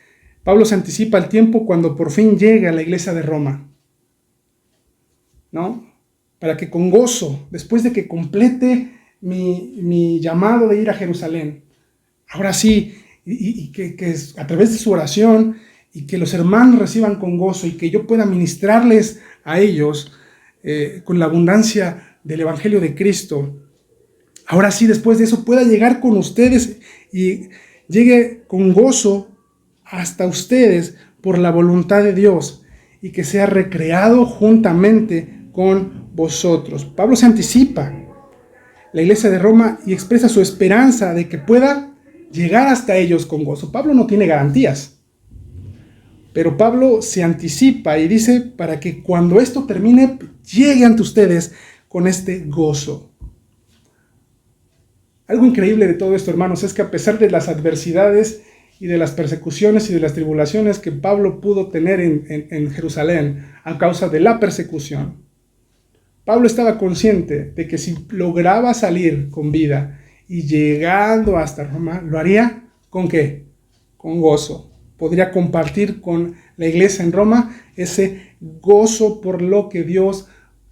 Pablo se anticipa el tiempo cuando por fin llegue a la iglesia de Roma, ¿no? Para que con gozo, después de que complete mi llamado de ir a Jerusalén, ahora sí, y que a través de su oración, y que los hermanos reciban con gozo, y que yo pueda ministrarles a ellos con la abundancia del Evangelio de Cristo. Ahora sí, después de eso, pueda llegar con ustedes y llegue con gozo hasta ustedes por la voluntad de Dios, y que sea recreado juntamente con vosotros. Pablo se anticipa la iglesia de Roma y expresa su esperanza de que pueda llegar hasta ellos con gozo. Pablo no tiene garantías, pero Pablo se anticipa y dice para que cuando esto termine, llegue ante ustedes con este gozo. Algo increíble de todo esto, hermanos, es que a pesar de las adversidades y de las persecuciones y de las tribulaciones que Pablo pudo tener en Jerusalén a causa de la persecución, Pablo estaba consciente de que si lograba salir con vida y llegando hasta Roma, lo haría ¿con qué? Con gozo. Podría compartir con la iglesia en Roma ese gozo por lo que Dios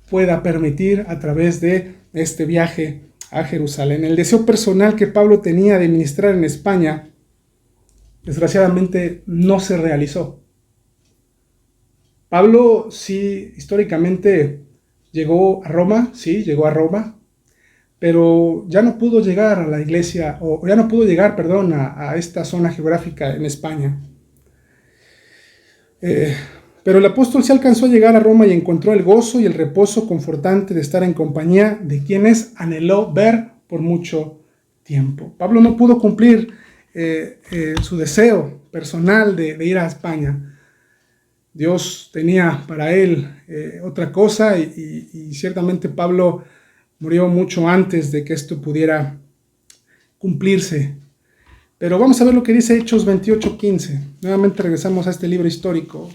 pueda permitir a través de este viaje a Jerusalén. El deseo personal que Pablo tenía de ministrar en España, desgraciadamente, no se realizó. Pablo sí, históricamente llegó a Roma, pero ya no pudo llegar a la iglesia, o ya no pudo llegar, perdón, a esta zona geográfica en España. Pero el apóstol sí alcanzó a llegar a Roma y encontró el gozo y el reposo confortante de estar en compañía de quienes anheló ver por mucho tiempo. Pablo no pudo cumplir su deseo personal de ir a España. Dios tenía para él otra cosa y ciertamente Pablo murió mucho antes de que esto pudiera cumplirse. Pero vamos a ver lo que dice Hechos 28:15. Nuevamente regresamos a este libro histórico.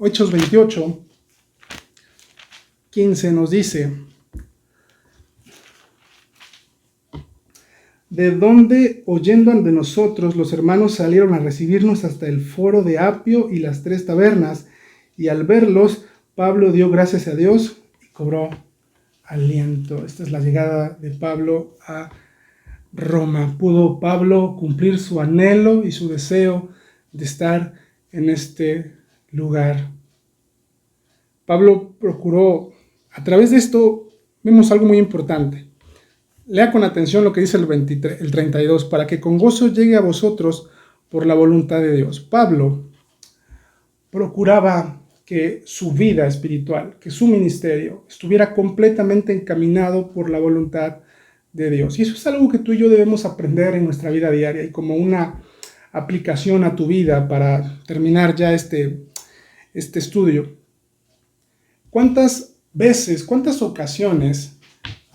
Hechos 28:15 nos dice: de donde, oyendo de nosotros, los hermanos salieron a recibirnos hasta el foro de Apio y las 3 tabernas, y al verlos, Pablo dio gracias a Dios y cobró aliento. Esta es la llegada de Pablo a Roma. Pudo Pablo cumplir su anhelo y su deseo de estar en este lugar. Pablo procuró, a través de esto, vemos algo muy importante. Lea con atención lo que dice el 32, para que con gozo llegue a vosotros por la voluntad de Dios. Pablo procuraba que su vida espiritual, que su ministerio estuviera completamente encaminado por la voluntad de Dios. Y eso es algo que tú y yo debemos aprender en nuestra vida diaria y como una aplicación a tu vida para terminar ya este estudio. ¿Cuántas veces, cuántas ocasiones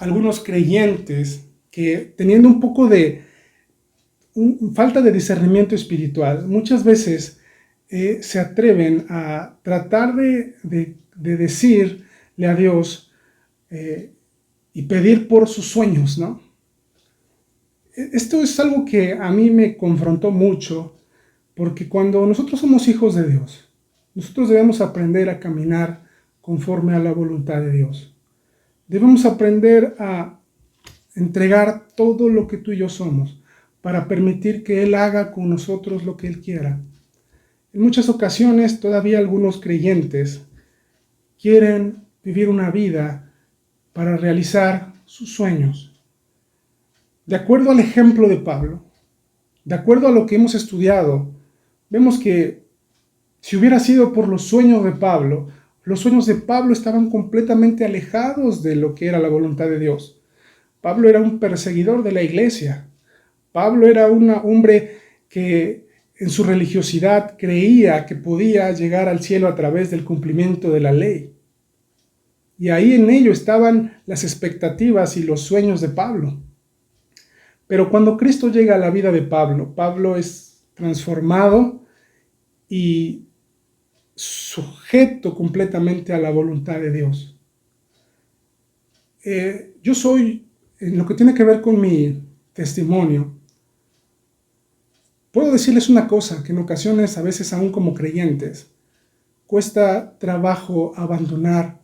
algunos creyentes que, teniendo un poco de falta de discernimiento espiritual, muchas veces se atreven a tratar de decirle a Dios y pedir por sus sueños, ¿no? Esto es algo que a mí me confrontó mucho, porque cuando nosotros somos hijos de Dios, nosotros debemos aprender a caminar conforme a la voluntad de Dios. Debemos aprender a entregar todo lo que tú y yo somos para permitir que Él haga con nosotros lo que Él quiera. En muchas ocasiones todavía algunos creyentes quieren vivir una vida para realizar sus sueños. De acuerdo al ejemplo de Pablo, de acuerdo a lo que hemos estudiado, vemos que si hubiera sido por los sueños de Pablo estaban completamente alejados de lo que era la voluntad de Dios. Pablo era un perseguidor de la iglesia. Pablo era un hombre que en su religiosidad creía que podía llegar al cielo a través del cumplimiento de la ley. Y ahí en ello estaban las expectativas y los sueños de Pablo. Pero cuando Cristo llega a la vida de Pablo, Pablo es transformado y sujeto completamente a la voluntad de Dios. Yo soy, en lo que tiene que ver con mi testimonio, puedo decirles una cosa, que en ocasiones, a veces aún como creyentes, cuesta trabajo abandonar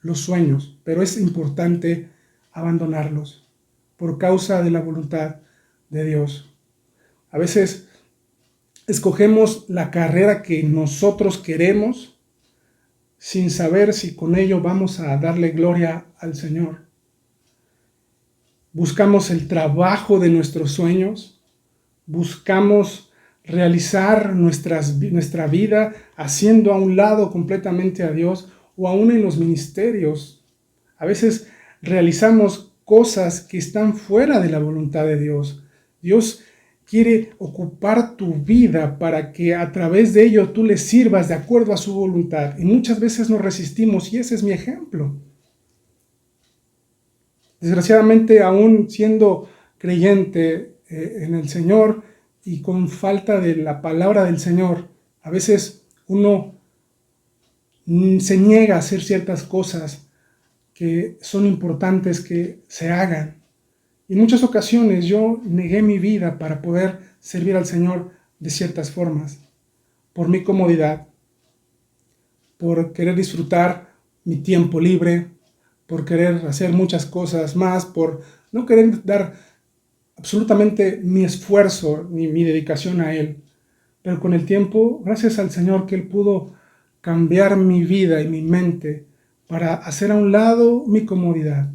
los sueños, pero es importante abandonarlos por causa de la voluntad de Dios. A veces escogemos la carrera que nosotros queremos sin saber si con ello vamos a darle gloria al Señor. Buscamos el trabajo de nuestros sueños, buscamos realizar nuestra vida haciendo a un lado completamente a Dios, o aún en los ministerios. A veces realizamos cosas que están fuera de la voluntad de Dios. Dios quiere ocupar tu vida para que a través de ello tú le sirvas de acuerdo a su voluntad. Y muchas veces nos resistimos, y ese es mi ejemplo. Desgraciadamente, aún siendo creyente en el Señor y con falta de la palabra del Señor, a veces uno se niega a hacer ciertas cosas que son importantes que se hagan. Y en muchas ocasiones yo negué mi vida para poder servir al Señor de ciertas formas, por mi comodidad, por querer disfrutar mi tiempo libre, por querer hacer muchas cosas más, por no querer dar absolutamente mi esfuerzo ni mi dedicación a Él. Pero con el tiempo, gracias al Señor, que Él pudo cambiar mi vida y mi mente para hacer a un lado mi comodidad,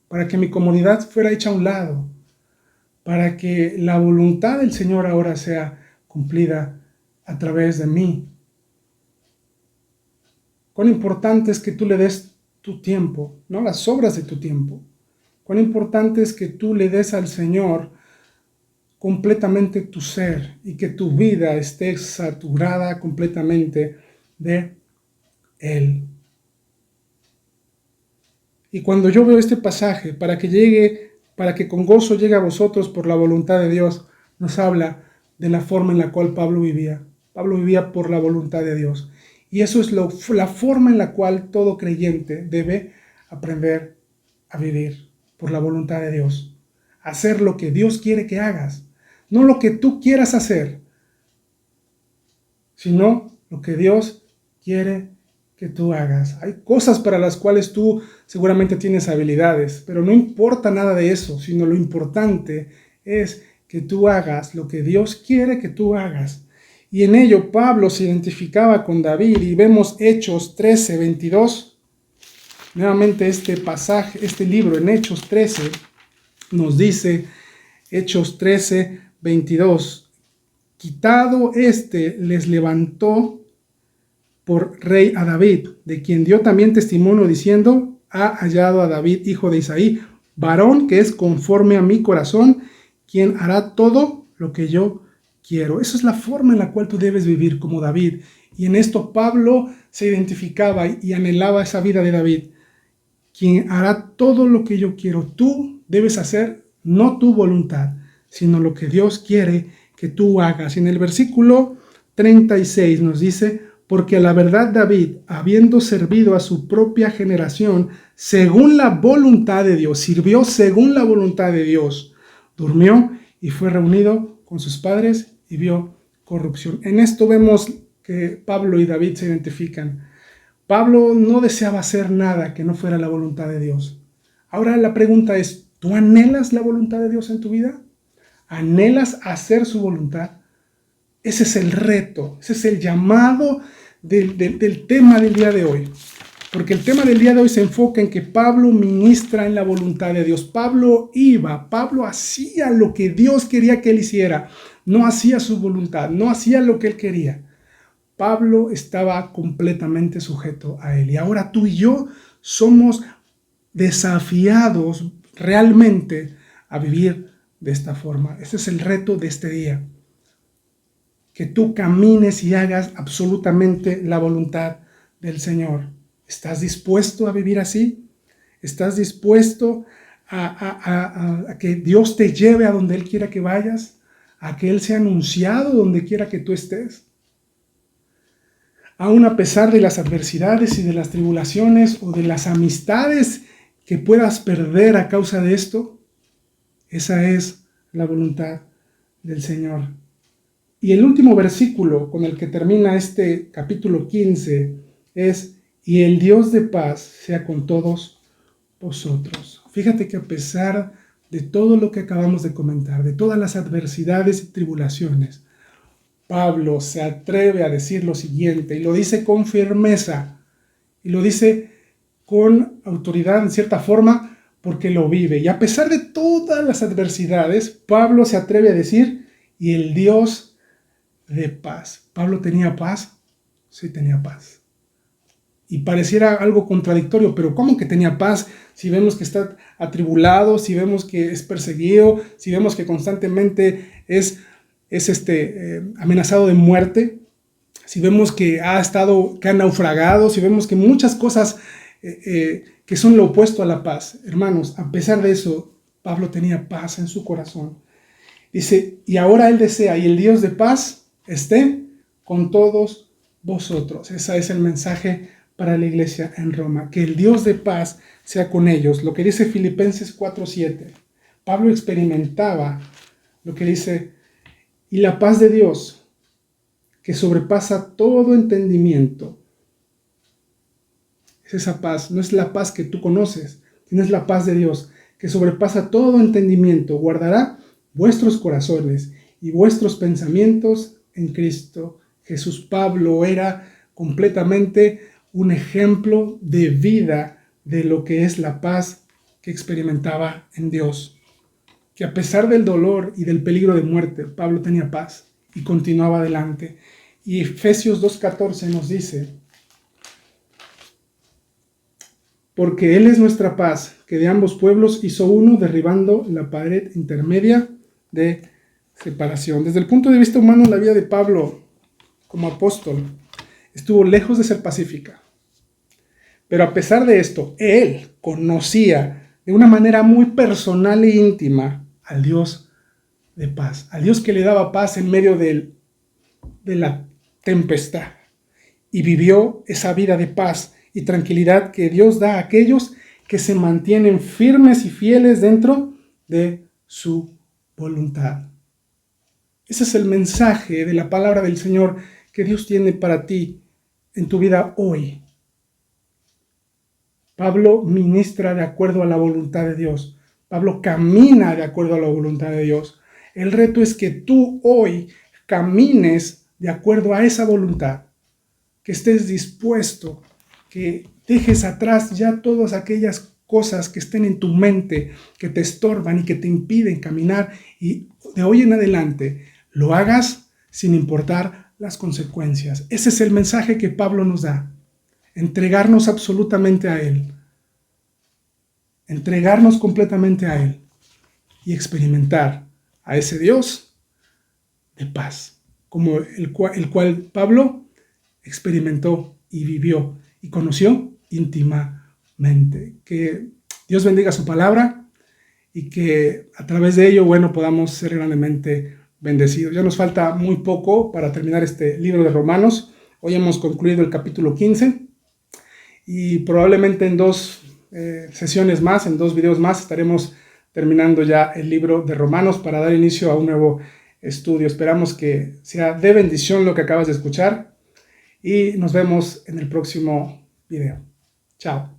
para que mi comodidad fuera hecha a un lado, para que la voluntad del Señor ahora sea cumplida a través de mí. Cuán importante es que tú le des tu tiempo, no las sobras de tu tiempo. Cuán importante es que tú le des al Señor completamente tu ser y que tu vida esté saturada completamente de Él. Y cuando yo veo este pasaje, para que con gozo llegue a vosotros por la voluntad de Dios, nos habla de la forma en la cual Pablo vivía. Pablo vivía por la voluntad de Dios. Y eso es la forma en la cual todo creyente debe aprender a vivir, por la voluntad de Dios. Hacer lo que Dios quiere que hagas. No lo que tú quieras hacer, sino lo que Dios quiere que tú hagas. Hay cosas para las cuales tú seguramente tienes habilidades, pero no importa nada de eso, sino lo importante es que tú hagas lo que Dios quiere que tú hagas. Y en ello Pablo se identificaba con David, y vemos Hechos 13, 22. Nuevamente este pasaje, este libro en Hechos 13 nos dice, Hechos 13, 22, quitado les levantó por rey a David, de quien dio también testimonio diciendo, ha hallado a David, hijo de Isaí, varón que es conforme a mi corazón, quien hará todo lo que yo quiero. Esa es la forma en la cual tú debes vivir como David. Y en esto Pablo se identificaba y anhelaba esa vida de David. quien hará todo lo que yo quiero. Tú debes hacer no tu voluntad, sino lo que Dios quiere que tú hagas. En el versículo 36 nos dice: porque a la verdad David, habiendo servido a su propia generación, según la voluntad de Dios, sirvió según la voluntad de Dios, durmió y fue reunido con sus padres y vio corrupción. En esto vemos que Pablo y David se identifican. Pablo no deseaba hacer nada que no fuera la voluntad de Dios. Ahora la pregunta es, ¿tú anhelas la voluntad de Dios en tu vida? ¿Anhelas hacer su voluntad? Ese es el reto, ese es el llamado del tema del día de hoy. Porque el tema del día de hoy se enfoca en que Pablo ministra en la voluntad de Dios. Pablo hacía lo que Dios quería que él hiciera. No hacía su voluntad, no hacía lo que él quería. Pablo estaba completamente sujeto a él. Y ahora tú y yo somos desafiados realmente a vivir de esta forma. Ese es el reto de este día. Que tú camines y hagas absolutamente la voluntad del Señor. ¿Estás dispuesto a vivir así? ¿Estás dispuesto a que Dios te lleve a donde Él quiera que vayas? ¿A que Él sea anunciado donde quiera que tú estés? Aún a pesar de las adversidades y de las tribulaciones o de las amistades que puedas perder a causa de esto, esa es la voluntad del Señor. Y el último versículo con el que termina este capítulo 15 es: y el Dios de paz sea con todos vosotros. Fíjate que a pesar de todo lo que acabamos de comentar, de todas las adversidades y tribulaciones, Pablo se atreve a decir lo siguiente, y lo dice con firmeza, y lo dice con autoridad en cierta forma, porque lo vive. Y a pesar de todas las adversidades, Pablo se atreve a decir: y el Dios de paz. ¿Pablo tenía paz? Sí, tenía paz. Y pareciera algo contradictorio, pero ¿cómo que tenía paz? Si vemos que está atribulado, si vemos que es perseguido, si vemos que constantemente es amenazado de muerte, si vemos que ha naufragado, si vemos que muchas cosas que son lo opuesto a la paz. Hermanos, a pesar de eso, Pablo tenía paz en su corazón. Dice, y ahora él desea, y el Dios de paz esté con todos vosotros. Ese es el mensaje para la iglesia en Roma, que el Dios de paz sea con ellos. Lo que dice Filipenses 4:7. Pablo experimentaba lo que dice: y la paz de Dios, que sobrepasa todo entendimiento. Es esa paz, no es la paz que tú conoces, sino es la paz de Dios, que sobrepasa todo entendimiento, guardará vuestros corazones y vuestros pensamientos en Cristo Jesús. Pablo era completamente un ejemplo de vida de lo que es la paz que experimentaba en Dios. Que a pesar del dolor y del peligro de muerte, Pablo tenía paz y continuaba adelante. Y Efesios 2:14 nos dice: porque Él es nuestra paz, que de ambos pueblos hizo uno, derribando la pared intermedia de separación. Desde el punto de vista humano, la vida de Pablo como apóstol estuvo lejos de ser pacífica. Pero a pesar de esto, él conocía de una manera muy personal e íntima al Dios de paz, al Dios que le daba paz en medio de la tempestad. Y vivió esa vida de paz y tranquilidad que Dios da a aquellos que se mantienen firmes y fieles dentro de su voluntad. Ese es el mensaje de la palabra del Señor que Dios tiene para ti en tu vida hoy. Pablo ministra de acuerdo a la voluntad de Dios. Pablo camina de acuerdo a la voluntad de Dios. El reto es que tú hoy camines de acuerdo a esa voluntad, que estés dispuesto, que dejes atrás ya todas aquellas cosas que estén en tu mente, que te estorban y que te impiden caminar, y de hoy en adelante lo hagas sin importar las consecuencias. Ese es el mensaje que Pablo nos da. Entregarnos absolutamente a Él. Entregarnos completamente a Él y experimentar a ese Dios de paz, como el cual Pablo experimentó y vivió y conoció íntimamente. mente. Que Dios bendiga su palabra y que a través de ello, bueno, podamos ser grandemente bendecidos. Ya nos falta muy poco para terminar este libro de Romanos. Hoy hemos concluido el capítulo 15 y probablemente en dos sesiones más, en 2 videos más, estaremos terminando ya el libro de Romanos para dar inicio a un nuevo estudio. Esperamos que sea de bendición lo que acabas de escuchar y nos vemos en el próximo video. Chao.